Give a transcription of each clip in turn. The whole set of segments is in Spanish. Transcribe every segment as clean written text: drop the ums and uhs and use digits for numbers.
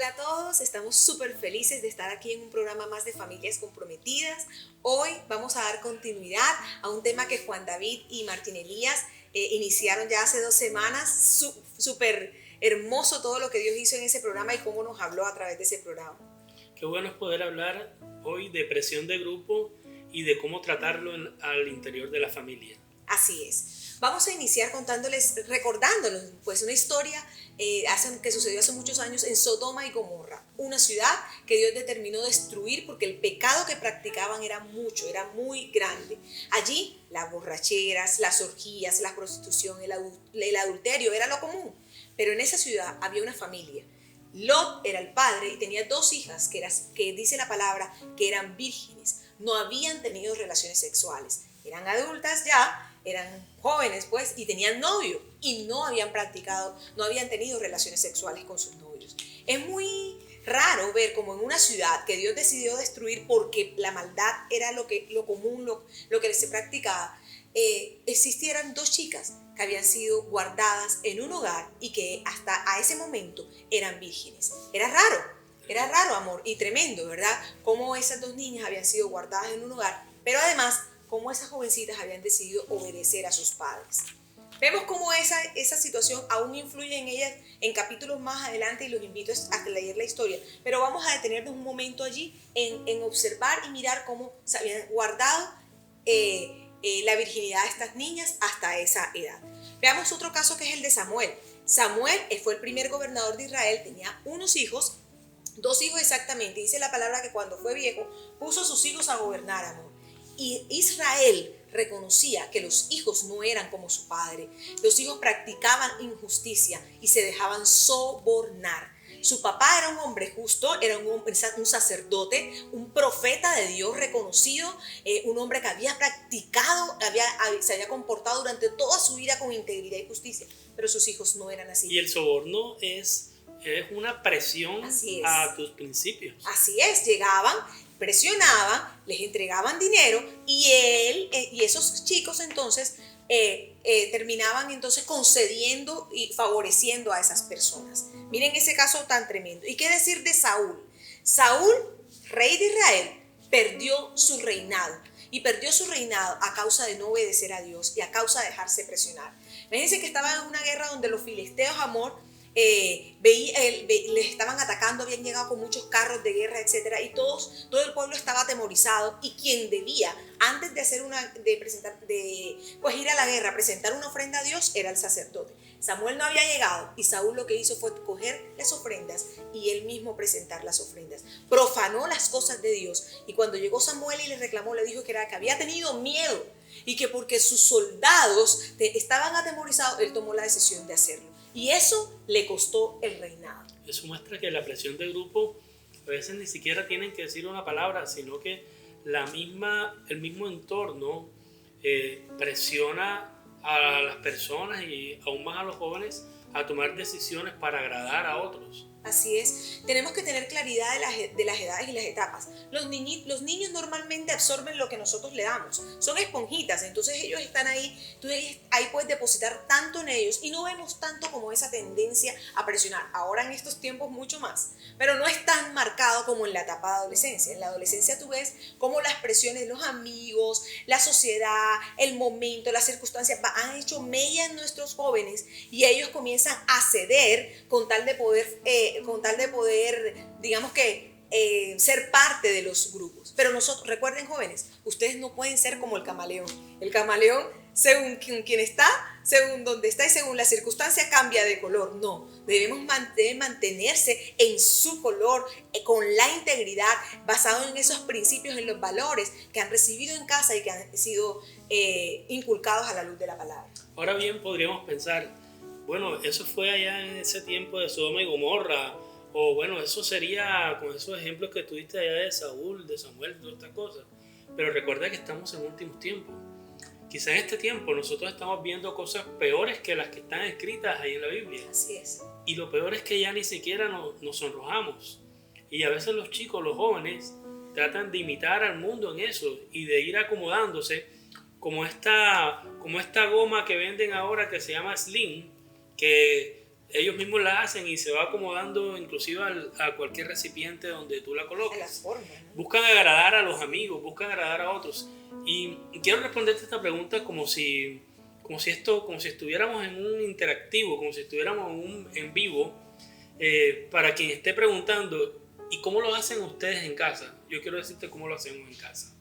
Hola a todos, estamos súper felices de estar aquí en un programa más de Familias Comprometidas. Hoy vamos a dar continuidad a un tema que Juan David y Martín Elías iniciaron ya hace 2 semanas. Súper hermoso todo lo que Dios hizo en ese programa y cómo nos habló a través de ese programa. Qué bueno es poder hablar hoy de presión de grupo y de cómo tratarlo al interior de la familia. Así es. Vamos a iniciar recordándoles pues una historia que sucedió hace muchos años en Sodoma y Gomorra, una ciudad que Dios determinó destruir porque el pecado que practicaban era mucho, era muy grande. Allí las borracheras, las orgías, la prostitución, el adulterio era lo común, pero en esa ciudad había una familia. Lot era el padre y tenía 2 hijas que dice la palabra que eran vírgenes, no habían tenido relaciones sexuales, eran adultas ya, eran jóvenes pues y tenían novio y no habían tenido relaciones sexuales con sus novios. Es muy raro ver como en una ciudad que Dios decidió destruir porque la maldad era lo común, lo que se practicaba, existieran 2 chicas que habían sido guardadas en un hogar y que hasta a ese momento eran vírgenes. Era raro, amor, y tremendo, ¿verdad? Cómo esas 2 niñas habían sido guardadas en un hogar, pero además cómo esas jovencitas habían decidido obedecer a sus padres. Vemos cómo esa situación aún influye en ellas en capítulos más adelante y los invito a leer la historia. Pero vamos a detenernos un momento allí en observar y mirar cómo se habían guardado la virginidad de estas niñas hasta esa edad. Veamos otro caso que es el de Samuel. Samuel fue el primer gobernador de Israel, tenía unos hijos, 2 hijos exactamente. Dice la palabra que cuando fue viejo puso a sus hijos a gobernar, amor. Y Israel reconocía que los hijos no eran como su padre. Los hijos practicaban injusticia y se dejaban sobornar. Su papá era un hombre justo, era un sacerdote, un profeta de Dios reconocido, un hombre que había practicado, se había comportado durante toda su vida con integridad y justicia, pero sus hijos no eran así. Y el soborno es una presión a tus principios. Así es, llegaban, presionaban, les entregaban dinero y esos chicos entonces terminaban entonces concediendo y favoreciendo a esas personas. Miren ese caso tan tremendo. ¿Y qué decir de Saúl? Saúl, rey de Israel, perdió su reinado. Y perdió su reinado a causa de no obedecer a Dios y a causa de dejarse presionar. Imagínense que estaba en una guerra donde los filisteos, amor, les estaban atacando, habían llegado con muchos carros de guerra, etcétera, y todo el pueblo estaba atemorizado, y quien debía, antes de ir a la guerra, presentar una ofrenda a Dios, era el sacerdote. Samuel no había llegado y Saúl lo que hizo fue coger las ofrendas y él mismo presentar las ofrendas. Profanó las cosas de Dios, y cuando llegó Samuel y le reclamó, le dijo que había tenido miedo y que porque sus soldados estaban atemorizados, él tomó la decisión de hacerlo. Y eso le costó el reinado. Eso muestra que la presión de grupo a veces ni siquiera tienen que decir una palabra, sino que el mismo entorno presiona a las personas y aún más a los jóvenes a tomar decisiones para agradar a otros. Así es, tenemos que tener claridad de las edades y las etapas. Los niños normalmente absorben lo que nosotros le damos, son esponjitas, entonces ellos están ahí, tú ahí puedes depositar tanto en ellos y no vemos tanto como esa tendencia a presionar. Ahora en estos tiempos mucho más, pero no es tan marcado como en la etapa de adolescencia. En la adolescencia tú ves cómo las presiones de los amigos, la sociedad, el momento, las circunstancias han hecho mella en nuestros jóvenes y ellos comienzan a ceder con tal de poder, digamos que, ser parte de los grupos. Pero nosotros, recuerden jóvenes, ustedes no pueden ser como el camaleón. El camaleón, según quien está, según donde está y según la circunstancia, cambia de color. No, deben mantenerse en su color, con la integridad, basado en esos principios, en los valores que han recibido en casa y que han sido inculcados a la luz de la palabra. Ahora bien, podríamos pensar, bueno, eso fue allá en ese tiempo de Sodoma y Gomorra, o bueno, eso sería con esos ejemplos que tuviste allá de Saúl, de Samuel, todas estas cosas. Pero recuerda que estamos en últimos tiempos. Quizá en este tiempo nosotros estamos viendo cosas peores que las que están escritas ahí en la Biblia. Así es. Y lo peor es que ya ni siquiera nos sonrojamos. Y a veces los chicos, los jóvenes, tratan de imitar al mundo en eso y de ir acomodándose como esta goma que venden ahora que se llama Slim, que ellos mismos la hacen y se va acomodando inclusive a cualquier recipiente donde tú la coloques. A las formas, ¿no? Buscan agradar a los amigos, buscan agradar a otros. Y quiero responderte esta pregunta como si estuviéramos en un interactivo, como si estuviéramos en vivo, para quien esté preguntando, ¿y cómo lo hacen ustedes en casa? Yo quiero decirte cómo lo hacemos en casa.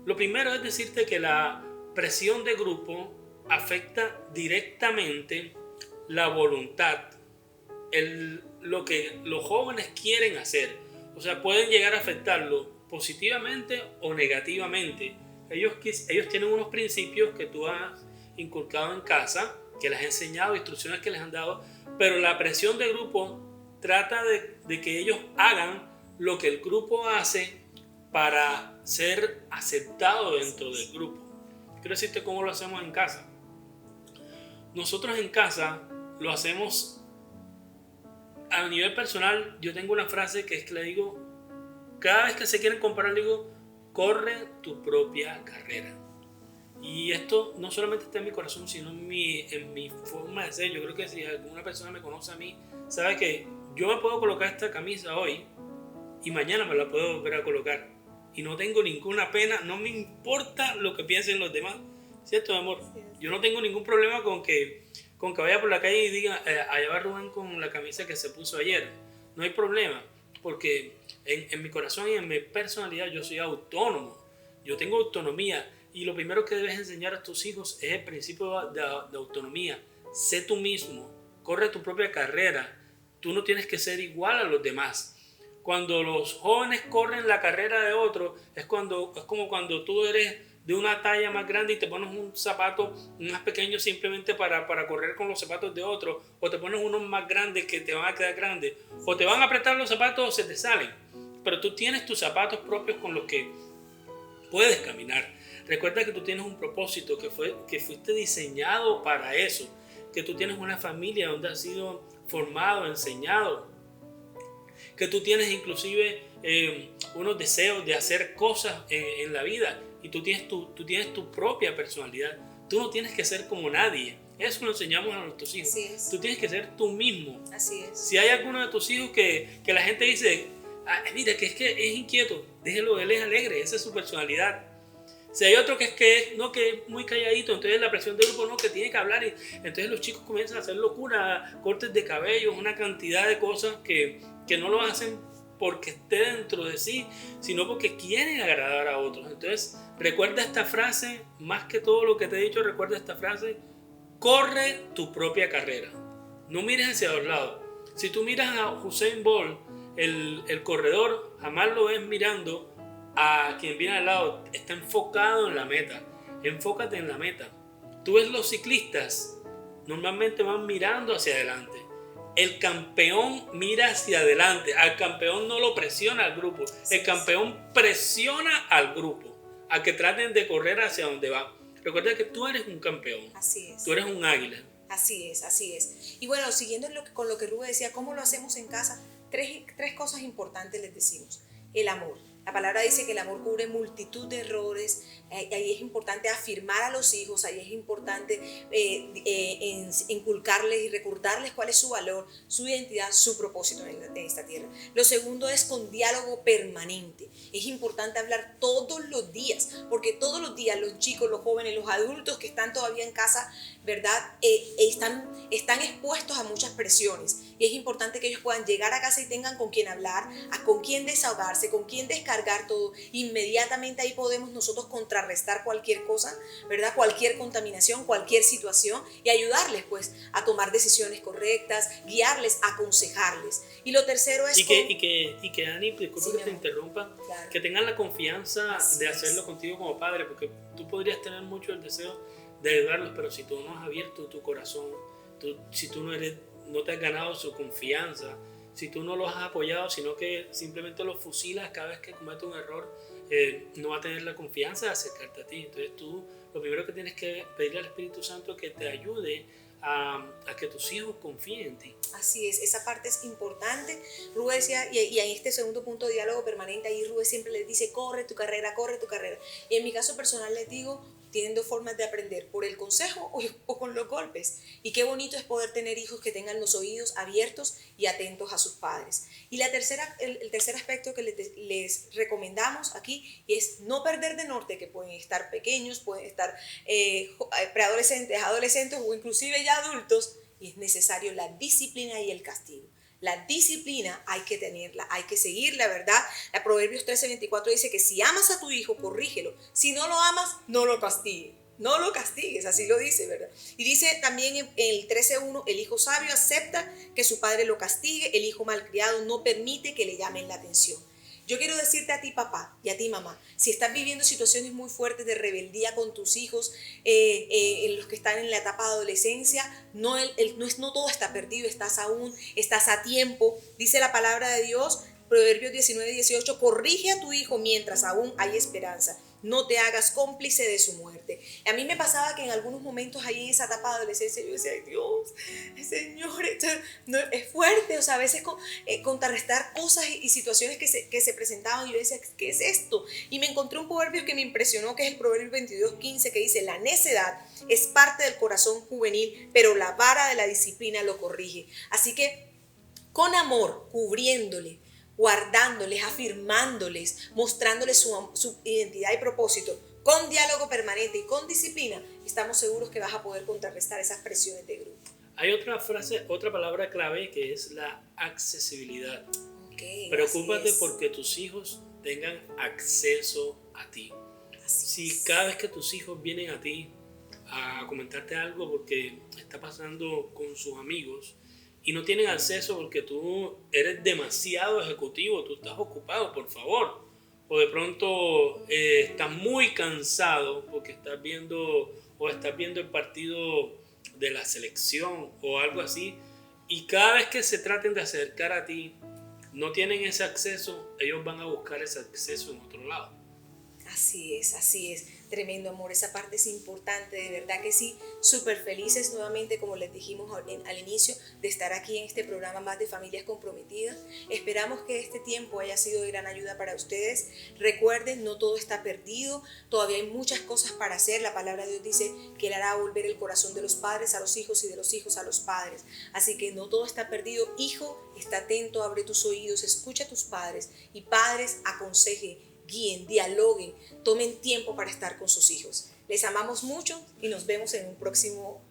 Lo primero es decirte que la presión de grupo afecta directamente la voluntad, lo que los jóvenes quieren hacer. O sea, pueden llegar a afectarlo positivamente o negativamente. Ellos tienen unos principios que tú has inculcado en casa, que les has enseñado, instrucciones que les han dado, pero la presión de grupo trata de que ellos hagan lo que el grupo hace para ser aceptado dentro del grupo. Quiero decirte cómo lo hacemos en casa. Nosotros en casa lo hacemos a nivel personal. Yo tengo una frase que es que le digo, cada vez que se quieren comparar, le digo, corre tu propia carrera. Y esto no solamente está en mi corazón, sino en mi forma de ser. Yo creo que si alguna persona me conoce a mí, sabe que yo me puedo colocar esta camisa hoy y mañana me la puedo volver a colocar. Y no tengo ninguna pena, no me importa lo que piensen los demás. ¿Cierto, amor? Yo no tengo ningún problema con que vaya por la calle y diga, allá va Rubén con la camisa que se puso ayer. No hay problema, porque en mi corazón y en mi personalidad yo soy autónomo. Yo tengo autonomía. Y lo primero que debes enseñar a tus hijos es el principio de autonomía. Sé tú mismo, corre tu propia carrera. Tú no tienes que ser igual a los demás. Cuando los jóvenes corren la carrera de otro, es como cuando tú eres de una talla más grande y te pones un zapato más pequeño simplemente para correr con los zapatos de otro, o te pones unos más grandes que te van a quedar grandes, o te van a apretar los zapatos o se te salen. Pero tú tienes tus zapatos propios con los que puedes caminar. Recuerda que tú tienes un propósito, que fuiste diseñado para eso, que tú tienes una familia donde has sido formado, enseñado, que tú tienes inclusive unos deseos de hacer cosas en la vida, y tú tienes tu propia personalidad. Tú no tienes que ser como nadie. Eso lo enseñamos a nuestros hijos. Tú tienes que ser tú mismo. Así es. Si hay alguno de tus hijos que la gente dice, mira, que es inquieto, déjelo, él es alegre, esa es su personalidad. Si hay otro que es muy calladito, entonces la presión del grupo que tiene que hablar, y entonces los chicos comienzan a hacer locura, cortes de cabello, una cantidad de cosas que no lo hacen porque esté dentro de sí, sino porque quieren agradar a otros. Entonces recuerda esta frase, más que todo lo que te he dicho, recuerda esta frase: corre tu propia carrera. No mires hacia los lados. Si tú miras a Usain Bolt, el corredor, jamás lo ves mirando a quien viene al lado. Está enfocado en la meta. Enfócate en la meta. Tú ves los ciclistas, normalmente van mirando hacia adelante. El campeón mira hacia adelante. Al campeón no lo presiona al grupo. El campeón presiona al grupo a que traten de correr hacia donde va. Recuerda que tú eres un campeón. Así es. Tú eres un águila. Así es, así es. Y bueno, siguiendo con lo que Rubén decía, ¿cómo lo hacemos en casa? Tres cosas importantes les decimos. El amor. La palabra dice que el amor cubre multitud de errores. Ahí es importante afirmar a los hijos, ahí es importante inculcarles y recordarles cuál es su valor, su identidad, su propósito en esta tierra. Lo segundo es con diálogo permanente. Es importante hablar todos los días, porque todos los días los chicos, los jóvenes, los adultos que están todavía en casa, ¿verdad? Están expuestos a muchas presiones, y es importante que ellos puedan llegar a casa y tengan con quién hablar, con quién desahogarse, con quién descargar todo. Inmediatamente ahí podemos nosotros contrarrestar cualquier cosa, ¿verdad? Cualquier contaminación, cualquier situación, y ayudarles pues a tomar decisiones correctas, guiarles, aconsejarles. Y lo tercero es y que Ani, disculpa que te interrumpa, claro, que tengan la confianza de hacerlo es contigo como padre, porque tú podrías tener mucho el deseo de ayudarlos, pero si tú no has abierto tu corazón, si tú no te has ganado su confianza, si tú no los has apoyado, sino que simplemente los fusilas cada vez que comete un error, no va a tener la confianza de acercarte a ti. Entonces tú lo primero que tienes que pedirle al Espíritu Santo que te ayude a que tus hijos confíen en ti. Así es, esa parte es importante. Rubén decía, y en este segundo punto de diálogo permanente, ahí Rubén siempre les dice, corre tu carrera, corre tu carrera. Y en mi caso personal les digo, tienen dos formas de aprender, por el consejo o con los golpes. Y qué bonito es poder tener hijos que tengan los oídos abiertos y atentos a sus padres. Y el tercer aspecto que les recomendamos aquí es no perder de norte, que pueden estar pequeños, pueden estar preadolescentes, adolescentes o inclusive ya adultos, y es necesario la disciplina y el castigo. La disciplina hay que tenerla, hay que seguirla, ¿verdad? La Proverbios 13:24 dice que si amas a tu hijo, corrígelo. Si no lo amas, no lo castigues. No lo castigues, así lo dice, ¿verdad? Y dice también en el 13:1, el hijo sabio acepta que su padre lo castigue, el hijo malcriado no permite que le llamen la atención. Yo quiero decirte a ti, papá, y a ti, mamá, si estás viviendo situaciones muy fuertes de rebeldía con tus hijos, en los que están en la etapa de adolescencia, no todo está perdido, estás a tiempo. Dice la palabra de Dios, Proverbios 19:18, corrige a tu hijo mientras aún hay esperanza. No te hagas cómplice de su muerte. A mí me pasaba que en algunos momentos ahí en esa etapa de adolescencia yo decía, Dios, Señor, esto no, es fuerte. O sea, a veces contrarrestar cosas y situaciones que se presentaban, y yo decía, ¿qué es esto? Y me encontré un proverbio que me impresionó, que es el Proverbio 22:15, que dice, la necedad es parte del corazón juvenil, pero la vara de la disciplina lo corrige. Así que con amor, cubriéndole, guardándoles, afirmándoles, mostrándoles su identidad y propósito, con diálogo permanente y con disciplina, estamos seguros que vas a poder contrarrestar esas presiones de grupo. Hay otra frase, otra palabra clave que es la accesibilidad. Okay, preocúpate porque tus hijos tengan acceso a ti. Si cada vez que tus hijos vienen a ti a comentarte algo porque está pasando con sus amigos, y no tienen acceso porque tú eres demasiado ejecutivo, tú estás ocupado, por favor. O de pronto estás muy cansado porque estás viendo el partido de la selección o algo así. Y cada vez que se traten de acercar a ti, no tienen ese acceso, ellos van a buscar ese acceso en otro lado. Así es, tremendo amor, esa parte es importante, de verdad que sí, súper felices nuevamente, como les dijimos al inicio, de estar aquí en este programa más de Familias Comprometidas. Esperamos que este tiempo haya sido de gran ayuda para ustedes. Recuerden, no todo está perdido, todavía hay muchas cosas para hacer. La palabra de Dios dice que Él hará volver el corazón de los padres a los hijos y de los hijos a los padres, así que no todo está perdido. Hijo, está atento, abre tus oídos, escucha a tus padres, y padres, aconseje, guíen, dialoguen, tomen tiempo para estar con sus hijos. Les amamos mucho y nos vemos en un próximo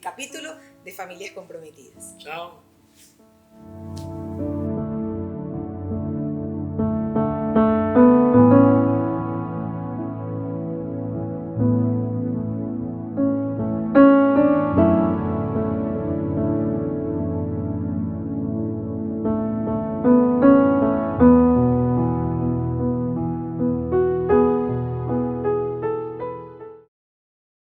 capítulo de Familias Comprometidas. Chao.